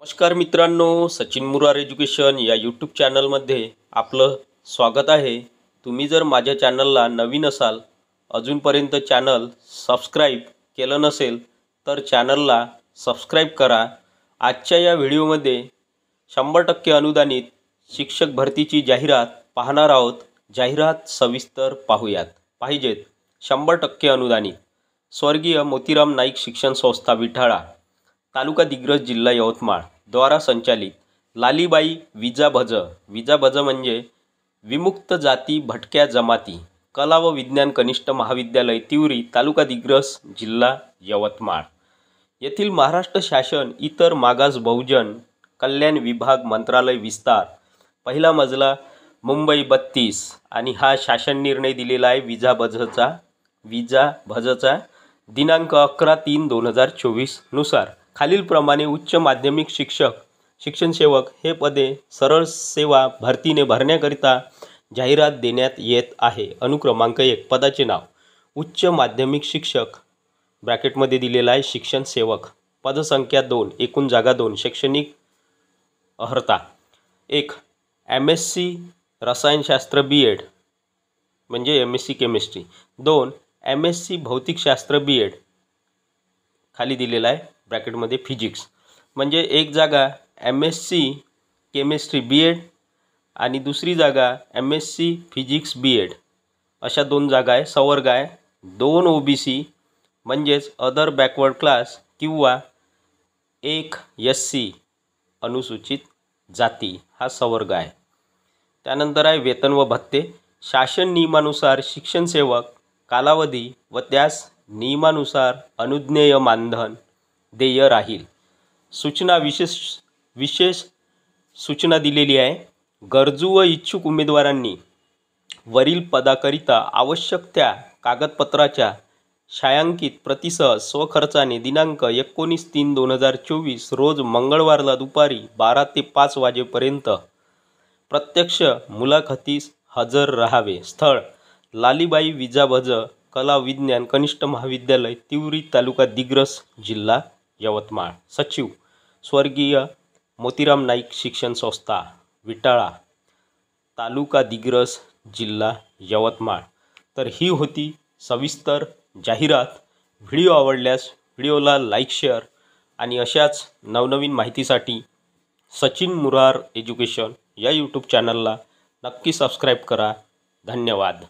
नमस्कार मित्रांनो, सचिन मुरार एज्युकेशन या यूट्यूब चॅनलमध्ये आपलं स्वागत आहे। तुम्ही जर माझ्या चॅनलला नवीन असाल, अजूनपर्यंत चॅनल सबस्क्राइब केलं नसेल तर चॅनलला सबस्क्राइब करा। आजच्या या व्हिडिओमध्ये 100% अनुदानित शिक्षक भरतीची जाहिरात पाहणार आहोत। जाहिरात सविस्तर पाहूयात। पाहिजेत 100% अनुदानित स्वर्गीय मोतीराम नाईक शिक्षण संस्था विठाळा, तालुका दिग्रस, जिल्हा यवतमाळ द्वारा संचालित लालीबाई विजा भज म्हणजे विमुक्त जाती भटक्या जमाती कला व विज्ञान कनिष्ठ महाविद्यालय तिवरी, तालुका दिग्रस, जिल्हा यवतमाळ येथील महाराष्ट्र शासन इतर मागास बहुजन कल्याण विभाग मंत्रालय विस्तार, पहिला मजला, मुंबई 32 आणि हा शासन निर्णय दिलेला आहे विजा भजचा दिनांक 11/3/2024 नुसार खालीलप्रमाणे उच्च माध्यमिक शिक्षण सेवक हे पदे सरळ सेवा भरतीने भरण्याकरिता जाहिरात देण्यात येत आहे। अनुक्रमांक 1 पदाचे नाव उच्च माध्यमिक शिक्षक ब्रॅकेटमध्ये दिलेला आहे शिक्षण सेवक, पदसंख्या 2, एकूण जागा 2, शैक्षणिक अर्हता 1 MSc रसायनशास्त्र B.Ed म्हणजे MSc केमिस्ट्री, 2 MSc भौतिकशास्त्र B.Ed खाली दिलेला आहे ब्रॅकेटमध्ये फिजिक्स म्हणजे एक जागा MSc केमिस्ट्री B.Ed आणि दुसरी जागा MSc फिजिक्स B.Ed अशा दोन जागा आहे। सवर्ग आहे 2 OBC म्हणजेच अदर बॅकवर्ड क्लास किंवा 1 SC अनुसूचित जाती हा सवर्ग आहे। त्यानंतर आहे वेतन व भत्ते। शासन नियमानुसार शिक्षण सेवक कालावधी व त्यास नियमानुसार अनुज्ञेय मानधन देय राहील। सूचना विशेष सूचना दिलेली आहे। गरजू व इच्छुक उमेदवारांनी वरील पदाकरिता आवश्यक त्या कागदपत्राच्या छायांकित प्रतीसह स्वखर्चाने दिनांक 19/3/2024 रोज मंगळवारला दुपारी 12 ते 5 वाजेपर्यंत प्रत्यक्ष मुलाखतीस हजर राहावे। स्थळ लालीबाई विजाभज कला विज्ञान कनिष्ठ महाविद्यालय तिवरी, तालुका दिग्रस, जिल्हा यवतमाळ। सचिव स्वर्गीय मोतीराम नाईक शिक्षण संस्था विठाळा, तालुका दिग्रस, जिल्हा यवतमाळ। तर ही होती सविस्तर जाहिरात। व्हिडिओ आवडल्यास व्हिडिओला लाईक, शेअर आणि अशाच नवनवीन माहितीसाठी सचिन मुरार एज्युकेशन या यूट्यूब चॅनलला नक्की सबस्क्राइब करा। धन्यवाद।